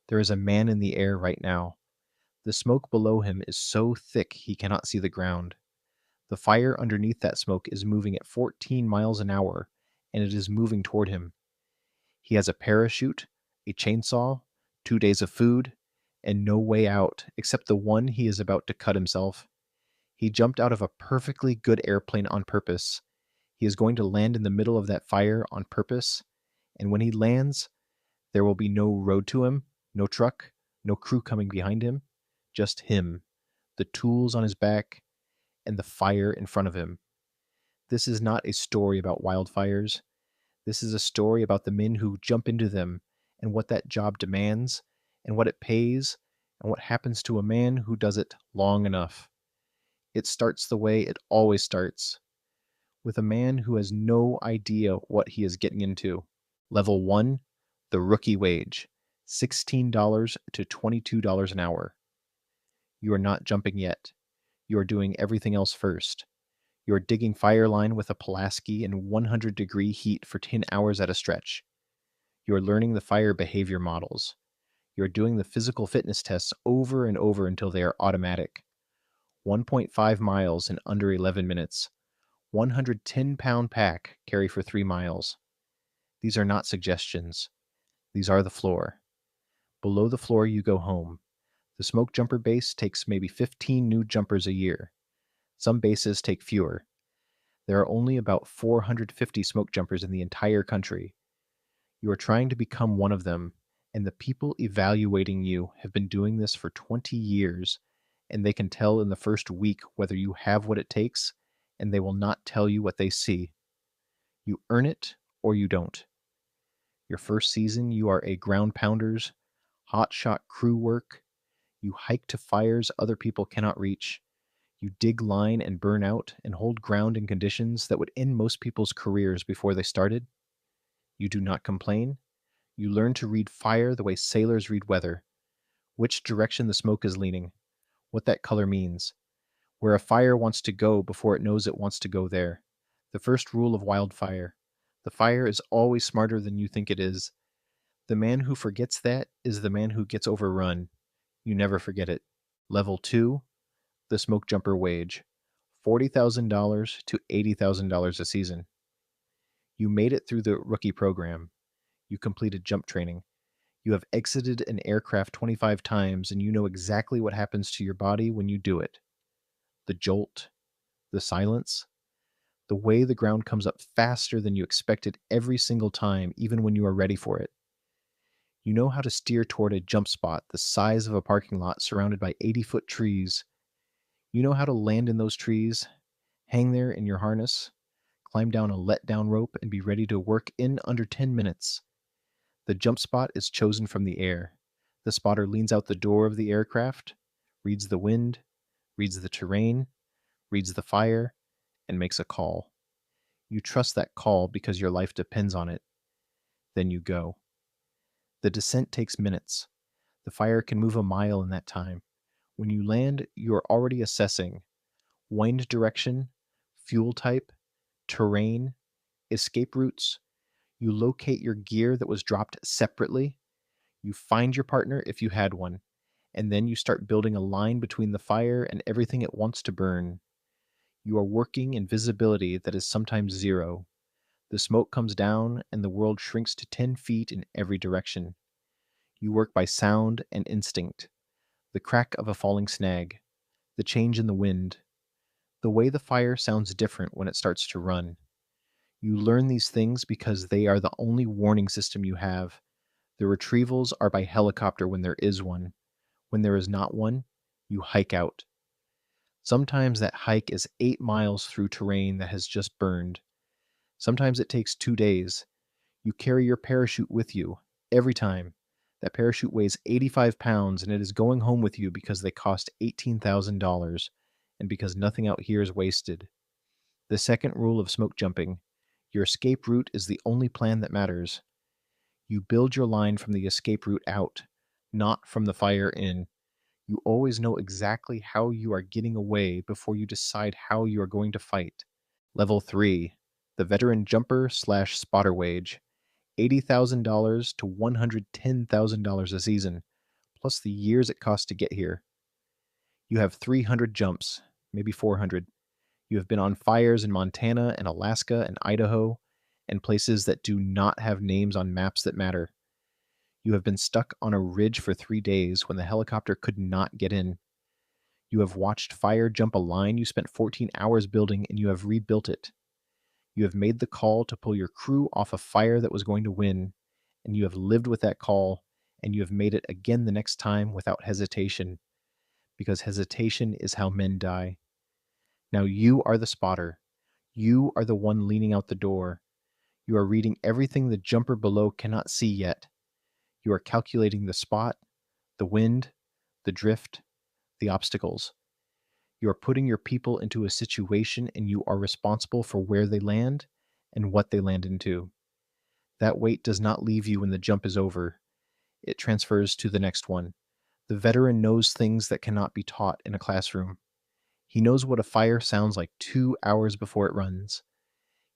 There is a man in the air right now. The smoke below him is so thick he cannot see the ground. The fire underneath that smoke is moving at 14 miles an hour, and it is moving toward him. He has a parachute, a chainsaw, 2 days of food, and no way out except the one he is about to cut himself. He jumped out of a perfectly good airplane on purpose. He is going to land in the middle of that fire on purpose, and when he lands, there will be no road to him, no truck, no crew coming behind him, just him, the tools on his back, and the fire in front of him. This is not a story about wildfires. This is a story about the men who jump into them and what that job demands and what it pays and what happens to a man who does it long enough. It starts the way it always starts, with a man who has no idea what he is getting into. Level 1, the rookie wage, $16 to $22 an hour. You are not jumping yet. You are doing everything else first. You are digging fire line with a Pulaski in 100-degree heat for 10 hours at a stretch. You are learning the fire behavior models. You are doing the physical fitness tests over and over until they are automatic. 1.5 miles in under 11 minutes. 110-pound pack carry for 3 miles. These are not suggestions. These are the floor. Below the floor, you go home. The Smokejumper base takes maybe 15 new jumpers a year. Some bases take fewer. There are only about 450 Smokejumpers in the entire country. You are trying to become one of them, and the people evaluating you have been doing this for 20 years, and they can tell in the first week whether you have what it takes, and they will not tell you what they see. You earn it or you don't. Your first season, you are a ground pounders, hotshot crew work. You hike to fires other people cannot reach. You dig line and burn out and hold ground in conditions that would end most people's careers before they started. You do not complain. You learn to read fire the way sailors read weather. Which direction the smoke is leaning. What that color means. Where a fire wants to go before it knows it wants to go there. The first rule of wildfire. The fire is always smarter than you think it is. The man who forgets that is the man who gets overrun. You never forget it. Level 2, the Smokejumper wage, $40,000 to $80,000 a season. You made it through the rookie program. You completed jump training. You have exited an aircraft 25 times and you know exactly what happens to your body when you do it. The jolt, the silence, the way the ground comes up faster than you expected every single time, even when you are ready for it. You know how to steer toward a jump spot the size of a parking lot surrounded by 80-foot trees. You know how to land in those trees, hang there in your harness, climb down a let-down rope, and be ready to work in under 10 minutes. The jump spot is chosen from the air. The spotter leans out the door of the aircraft, reads the wind, reads the terrain, reads the fire, and makes a call. You trust that call because your life depends on it. Then you go. The descent takes minutes. The fire can move a mile in that time. When you land, you are already assessing wind direction, fuel type, terrain, escape routes. You locate your gear that was dropped separately. You find your partner if you had one, and then you start building a line between the fire and everything it wants to burn. You are working in visibility that is sometimes zero. The smoke comes down and the world shrinks to 10 feet in every direction. You work by sound and instinct. The crack of a falling snag, the change in the wind, the way the fire sounds different when it starts to run. You learn these things because they are the only warning system you have. The retrievals are by helicopter when there is one. When there is not one, you hike out. Sometimes that hike is 8 miles through terrain that has just burned. Sometimes it takes 2 days. You carry your parachute with you, every time. That parachute weighs 85 pounds and it is going home with you because they cost $18,000 and because nothing out here is wasted. The second rule of smoke jumping: your escape route is the only plan that matters. You build your line from the escape route out, not from the fire in. You always know exactly how you are getting away before you decide how you are going to fight. Level 3, the veteran jumper / spotter wage, $80,000 to $110,000 a season. plus the years it cost to get here. You have 300 jumps, maybe 400. You have been on fires in Montana and Alaska and Idaho and places that do not have names on maps that matter. You have been stuck on a ridge for 3 days when the helicopter could not get in. You have watched fire jump a line you spent 14 hours building, and you have rebuilt it. You have made the call to pull your crew off a fire that was going to win, and you have lived with that call, and you have made it again the next time without hesitation, because hesitation is how men die. Now you are the spotter. You are the one leaning out the door. You are reading everything the jumper below cannot see yet. You are calculating the spot, the wind, the drift, the obstacles. You are putting your people into a situation, and you are responsible for where they land and what they land into. That weight does not leave you when the jump is over. It transfers to the next one. The veteran knows things that cannot be taught in a classroom. He knows what a fire sounds like 2 hours before it runs.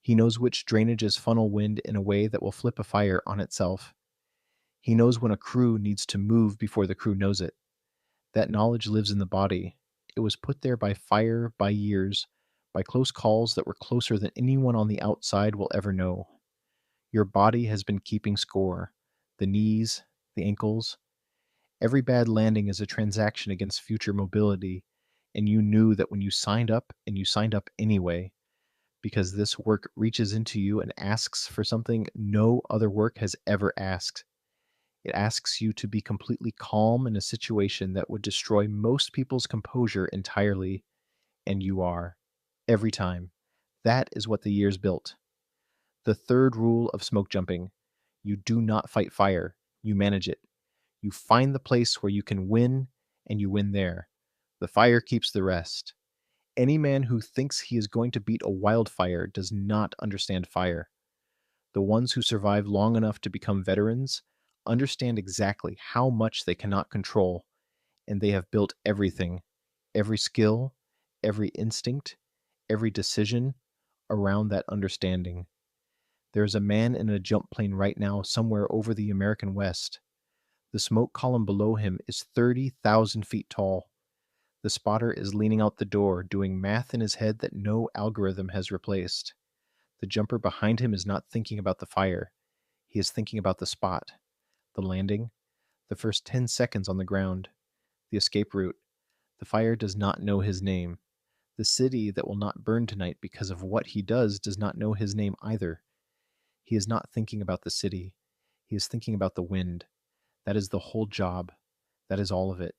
He knows which drainages funnel wind in a way that will flip a fire on itself. He knows when a crew needs to move before the crew knows it. That knowledge lives in the body. It was put there by fire, by years, by close calls that were closer than anyone on the outside will ever know. Your body has been keeping score. The knees, the ankles. Every bad landing is a transaction against future mobility, and you knew that when you signed up, and you signed up anyway, because this work reaches into you and asks for something no other work has ever asked. It asks you to be completely calm in a situation that would destroy most people's composure entirely, and you are. Every time. That is what the years built. The third rule of smoke jumping: you do not fight fire, you manage it. You find the place where you can win, and you win there. The fire keeps the rest. Any man who thinks he is going to beat a wildfire does not understand fire. The ones who survive long enough to become veterans understand exactly how much they cannot control, and they have built everything, every skill, every instinct, every decision around that understanding. There is a man in a jump plane right now somewhere over the American West. The smoke column below him is 30,000 feet tall. The spotter is leaning out the door, doing math in his head that no algorithm has replaced. The jumper behind him is not thinking about the fire. He is thinking about the spot, the landing, the first 10 seconds on the ground, the escape route. The fire does not know his name. The city that will not burn tonight because of what he does not know his name either. He is not thinking about the city. He is thinking about the wind. That is the whole job. That is all of it.